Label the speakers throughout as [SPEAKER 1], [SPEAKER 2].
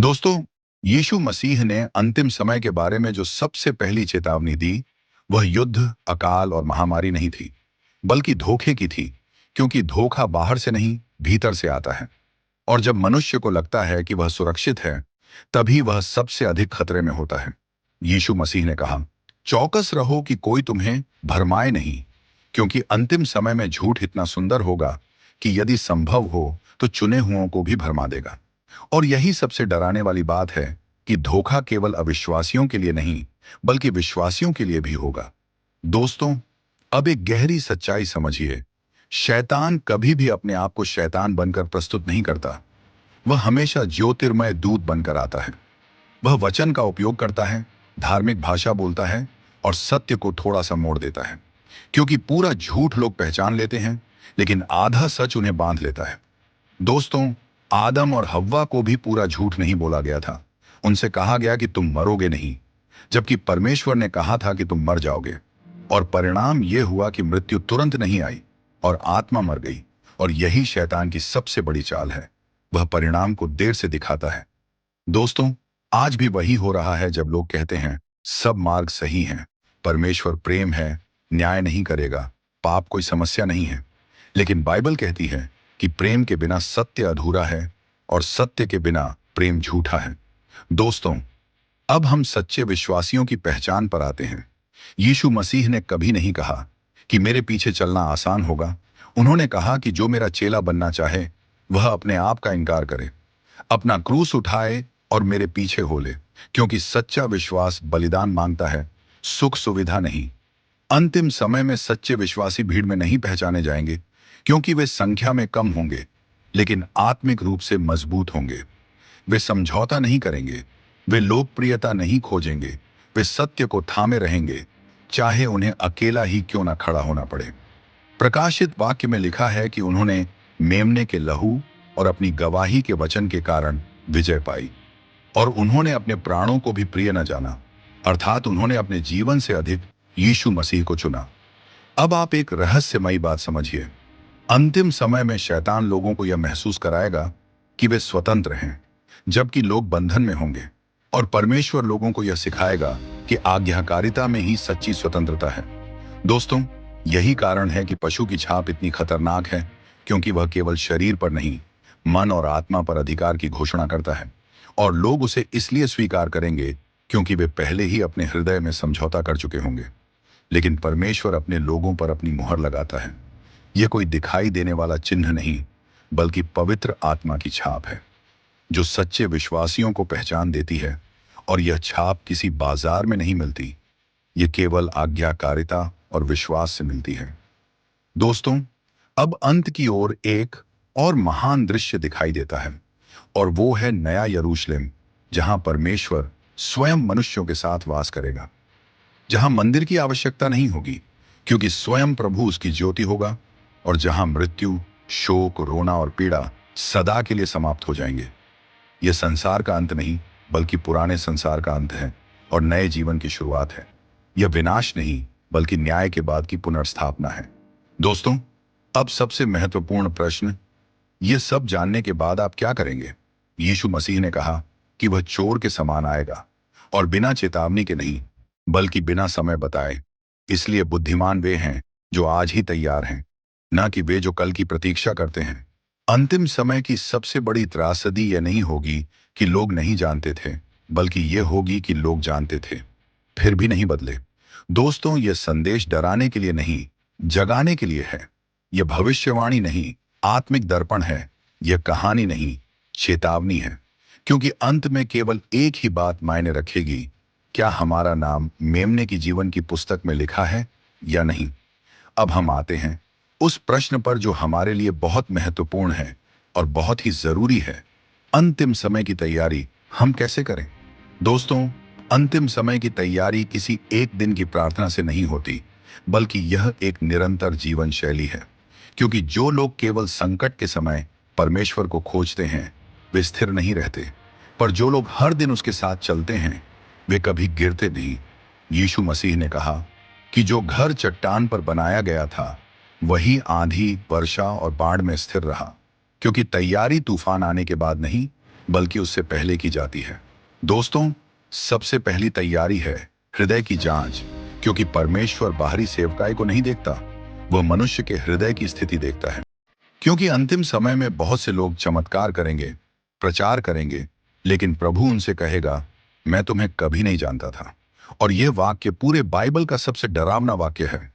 [SPEAKER 1] दोस्तों, यीशु मसीह ने अंतिम समय के बारे में जो सबसे पहली चेतावनी दी, वह युद्ध, अकाल और महामारी नहीं थी, बल्कि धोखे की थी, क्योंकि धोखा बाहर से नहीं, भीतर से आता है। और जब मनुष्य को लगता है कि वह सुरक्षित है, तभी वह सबसे अधिक खतरे में होता है। यीशु मसीह ने कहा, चौकस रहो कि कोई तुम्हें भरमाए नहीं, क्योंकि अंतिम समय में झूठ इतना सुंदर होगा कि यदि संभव हो तो चुने हुओं को भी भरमा देगा। और यही सबसे डराने वाली बात है कि धोखा केवल अविश्वासियों के लिए नहीं, बल्कि विश्वासियों के लिए भी होगा। दोस्तों, अब एक गहरी सच्चाई समझिए। शैतान कभी भी अपने आप को शैतान बनकर प्रस्तुत नहीं करता। वह हमेशा ज्योतिर्मय दूत बनकर आता है। वह वचन का उपयोग करता है, धार्मिक भाषा बोलता है और सत्य को थोड़ा सा मोड़ देता है, क्योंकि पूरा झूठ लोग पहचान लेते हैं, लेकिन आधा सच उन्हें बांध लेता है। दोस्तों, आदम और हव्वा को भी पूरा झूठ नहीं बोला गया था। उनसे कहा गया कि तुम मरोगे नहीं, जबकि परमेश्वर ने कहा था कि तुम मर जाओगे। और परिणाम यह हुआ कि मृत्यु तुरंत नहीं आई और आत्मा मर गई। और यही शैतान की सबसे बड़ी चाल है। वह परिणाम को देर से दिखाता है। दोस्तों, आज भी वही हो रहा है। जब लोग कहते हैं सब मार्ग सही हैं, परमेश्वर प्रेम है, न्याय नहीं करेगा, पाप कोई समस्या नहीं है, लेकिन बाइबल कहती है कि प्रेम के बिना सत्य अधूरा है और सत्य के बिना प्रेम झूठा है। दोस्तों, अब हम सच्चे विश्वासियों की पहचान पर आते हैं। यीशु मसीह ने कभी नहीं कहा कि मेरे पीछे चलना आसान होगा। उन्होंने कहा कि जो मेरा चेला बनना चाहे, वह अपने आप का इनकार करे, अपना क्रूस उठाए और मेरे पीछे हो ले। क्योंकि सच्चा विश्वास बलिदान मांगता है, सुख सुविधा नहीं। अंतिम समय में सच्चे विश्वासी भीड़ में नहीं पहचाने जाएंगे, क्योंकि वे संख्या में कम होंगे, लेकिन आत्मिक रूप से मजबूत होंगे। वे समझौता नहीं करेंगे, वे लोकप्रियता नहीं खोजेंगे, वे सत्य को थामे रहेंगे, चाहे उन्हें अकेला ही क्यों ना खड़ा होना पड़े। प्रकाशित वाक्य में लिखा है कि उन्होंने मेमने के लहू और अपनी गवाही के वचन के कारण विजय पाई, और उन्होंने अपने प्राणों को भी प्रिय न जाना, अर्थात उन्होंने अपने जीवन से अधिक यीशु मसीह को चुना। अब आप एक रहस्यमयी बात समझिए। अंतिम समय में शैतान लोगों को यह महसूस कराएगा कि वे स्वतंत्र हैं, जबकि लोग बंधन में होंगे। और परमेश्वर लोगों को यह सिखाएगा कि आज्ञाकारिता में ही सच्ची स्वतंत्रता है। दोस्तों, यही कारण है कि पशु की छाप इतनी खतरनाक है, क्योंकि वह केवल शरीर पर नहीं, मन और आत्मा पर अधिकार की घोषणा करता है। और लोग उसे इसलिए स्वीकार करेंगे क्योंकि वे पहले ही अपने हृदय में समझौता कर चुके होंगे। लेकिन परमेश्वर अपने लोगों पर अपनी मुहर लगाता है। यह कोई दिखाई देने वाला चिन्ह नहीं, बल्कि पवित्र आत्मा की छाप है, जो सच्चे विश्वासियों को पहचान देती है। और यह छाप किसी बाजार में नहीं मिलती, यह केवल आज्ञाकारिता और विश्वास से मिलती है। दोस्तों, अब अंत की ओर एक और महान दृश्य दिखाई देता है, और वो है नया यरूशलेम, जहां परमेश्वर स्वयं मनुष्यों के साथ वास करेगा, जहां मंदिर की आवश्यकता नहीं होगी, क्योंकि स्वयं प्रभु उसकी ज्योति होगा। और जहां मृत्यु, शोक, रोना और पीड़ा सदा के लिए समाप्त हो जाएंगे। यह संसार का अंत नहीं, बल्कि पुराने संसार का अंत है और नए जीवन की शुरुआत है। यह विनाश नहीं, बल्कि न्याय के बाद की पुनर्स्थापना है। दोस्तों, अब सबसे महत्वपूर्ण प्रश्न, यह सब जानने के बाद आप क्या करेंगे? यीशु मसीह ने कहा कि वह चोर के समान आएगा, और बिना चेतावनी के नहीं, बल्कि बिना समय बताए। इसलिए बुद्धिमान वे हैं जो आज ही तैयार हैं, ना कि वे जो कल की प्रतीक्षा करते हैं। अंतिम समय की सबसे बड़ी त्रासदी यह नहीं होगी कि लोग नहीं जानते थे, बल्कि यह होगी कि लोग जानते थे, फिर भी नहीं बदले। दोस्तों, यह संदेश डराने के लिए नहीं, जगाने के लिए है। यह भविष्यवाणी नहीं, आत्मिक दर्पण है। यह कहानी नहीं, चेतावनी है। क्योंकि अंत में केवल एक ही बात मायने रखेगी, क्या हमारा नाम मेमने की जीवन की पुस्तक में लिखा है या नहीं। अब हम आते हैं उस प्रश्न पर जो हमारे लिए बहुत महत्वपूर्ण है और बहुत ही जरूरी है। अंतिम समय की तैयारी हम कैसे करें? दोस्तों, अंतिम समय की तैयारी किसी एक दिन की प्रार्थना से नहीं होती, बल्कि यह एक निरंतर जीवन शैली है। क्योंकि जो लोग केवल संकट के समय परमेश्वर को खोजते हैं, वे स्थिर नहीं रहते। पर जो लोग हर दिन उसके साथ चलते हैं, वे कभी गिरते नहीं। यीशु मसीह ने कहा कि जो घर चट्टान पर बनाया गया था, वही आंधी, वर्षा और बाढ़ में स्थिर रहा। क्योंकि तैयारी तूफान आने के बाद नहीं, बल्कि उससे पहले की जाती है। दोस्तों, सबसे पहली तैयारी है हृदय की जांच, क्योंकि परमेश्वर बाहरी सेवकाई को नहीं देखता, वह मनुष्य के हृदय की स्थिति देखता है। क्योंकि अंतिम समय में बहुत से लोग चमत्कार करेंगे, प्रचार करेंगे, लेकिन प्रभु उनसे कहेगा, मैं तुम्हें कभी नहीं जानता था। और यह वाक्य पूरे बाइबल का सबसे डरावना वाक्य है।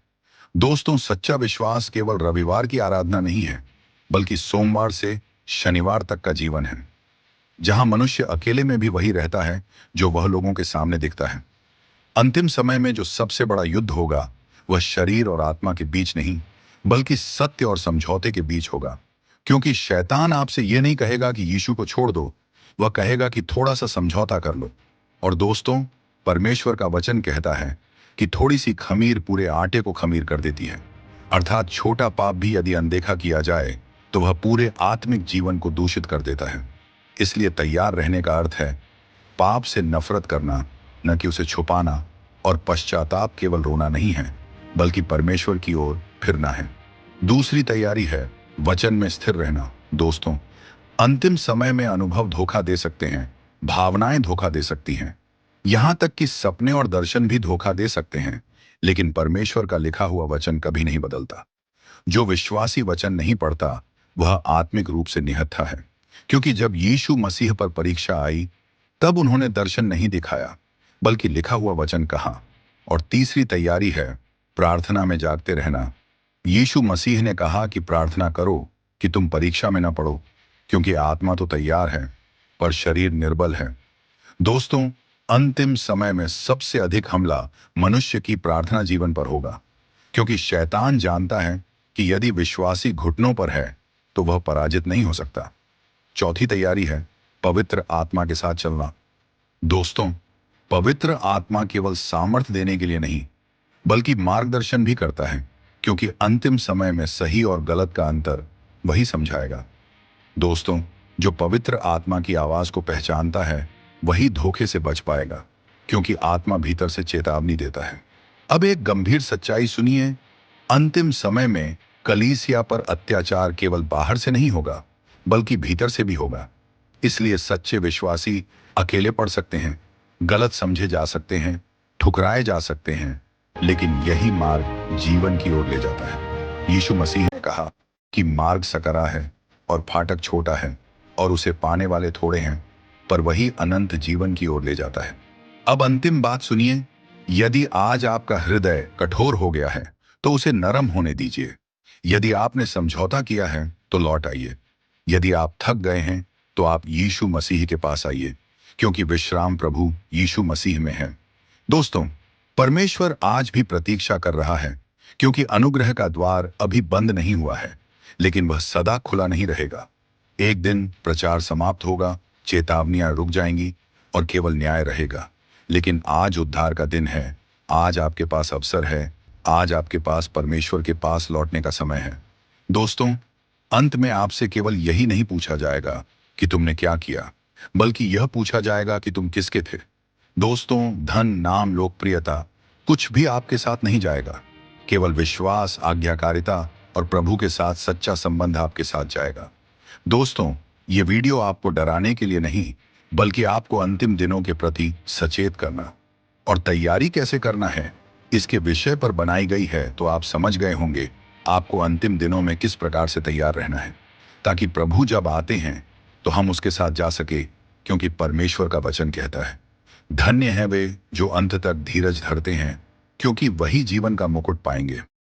[SPEAKER 1] दोस्तों, सच्चा विश्वास केवल रविवार की आराधना नहीं है, बल्कि सोमवार से शनिवार तक का जीवन है, जहां मनुष्य अकेले में भी वही रहता है जो वह लोगों के सामने दिखता है। अंतिम समय में जो सबसे बड़ा युद्ध होगा, वह शरीर और आत्मा के बीच नहीं, बल्कि सत्य और समझौते के बीच होगा। क्योंकि शैतान आपसे यह नहीं कहेगा कि यीशु को छोड़ दो, वह कहेगा कि थोड़ा सा समझौता कर लो। और दोस्तों, परमेश्वर का वचन कहता है कि थोड़ी सी खमीर पूरे आटे को खमीर कर देती है। अर्थात छोटा पाप भी यदि अनदेखा किया जाए तो वह पूरे आत्मिक जीवन को दूषित कर देता है। इसलिए तैयार रहने का अर्थ है पाप से नफरत करना, न कि उसे छुपाना, और पश्चाताप केवल रोना नहीं है, बल्कि परमेश्वर की ओर फिरना है। दूसरी तैयारी है वचन में स्थिर रहना। दोस्तों, अंतिम समय में अनुभव धोखा दे सकते हैं, भावनाएं धोखा दे सकती हैं, यहां तक कि सपने और दर्शन भी धोखा दे सकते हैं, लेकिन परमेश्वर का लिखा हुआ वचन कभी नहीं बदलता। जो विश्वासी वचन नहीं पढ़ता, वह आत्मिक रूप से निहत्था है। क्योंकि जब यीशु मसीह पर परीक्षा आई, तब उन्होंने दर्शन नहीं दिखाया, बल्कि लिखा हुआ वचन कहा। और तीसरी तैयारी है प्रार्थना में जागते रहना। यीशु मसीह ने कहा कि प्रार्थना करो कि तुम परीक्षा में न पड़ो, क्योंकि आत्मा तो तैयार है, पर शरीर निर्बल है। दोस्तों, अंतिम समय में सबसे अधिक हमला मनुष्य की प्रार्थना जीवन पर होगा, क्योंकि शैतान जानता है कि यदि विश्वासी घुटनों पर है तो वह पराजित नहीं हो सकता। चौथी तैयारी है पवित्र आत्मा के साथ चलना। दोस्तों, पवित्र आत्मा केवल सामर्थ्य देने के लिए नहीं, बल्कि मार्गदर्शन भी करता है, क्योंकि अंतिम समय में सही और गलत का अंतर वही समझाएगा। दोस्तों, जो पवित्र आत्मा की आवाज को पहचानता है, वही धोखे से बच पाएगा, क्योंकि आत्मा भीतर से चेतावनी देता है। अब एक गंभीर सच्चाई सुनिए, अंतिम समय में कलीसिया पर अत्याचार केवल बाहर से नहीं होगा, बल्कि भीतर से भी होगा। इसलिए सच्चे विश्वासी अकेले पड़ सकते हैं, गलत समझे जा सकते हैं, ठुकराए जा सकते हैं, लेकिन यही मार्ग जीवन की ओर ले जाता है। यीशु मसीह ने कहा कि मार्ग सकरा है और फाटक छोटा है, और उसे पाने वाले थोड़े हैं, पर वही अनंत जीवन की ओर ले जाता है। अब अंतिम बात सुनिए, यदि आज आपका हृदय कठोर हो गया है, तो उसे नरम होने दीजिए। यदि आपने समझौता किया है, तो लौट आइए। यदि आप थक गए हैं, तो आप यीशु मसीह के पास आइए, क्योंकि विश्राम प्रभु यीशु मसीह में है। दोस्तों, परमेश्वर आज भी प्रतीक्षा कर रहा है, क्योंकि अनुग्रह का द्वार अभी बंद नहीं हुआ है, लेकिन वह सदा खुला नहीं रहेगा। एक दिन प्रचार समाप्त होगा, चेतावनियां रुक जाएंगी, और केवल न्याय रहेगा। लेकिन आज उद्धार का दिन है, आज आपके पास अवसर है, आज आपके पास परमेश्वर के पास लौटने का समय है। दोस्तों, अंत में आपसे केवल यही नहीं पूछा जाएगा कि तुमने क्या किया, बल्कि यह पूछा जाएगा कि तुम किसके थे। दोस्तों, धन, नाम, लोकप्रियता कुछ भी आपके साथ नहीं जाएगा। केवल विश्वास, आज्ञाकारिता और प्रभु के साथ सच्चा संबंध आपके साथ जाएगा। दोस्तों, ये वीडियो आपको डराने के लिए नहीं, बल्कि आपको अंतिम दिनों के प्रति सचेत करना और तैयारी कैसे करना है, इसके विषय पर बनाई गई है। तो आप समझ गए होंगे आपको अंतिम दिनों में किस प्रकार से तैयार रहना है, ताकि प्रभु जब आते हैं तो हम उसके साथ जा सके, क्योंकि परमेश्वर का वचन कहता है, धन्य है वे जो अंत तक धीरज धरते हैं, क्योंकि वही जीवन का मुकुट पाएंगे।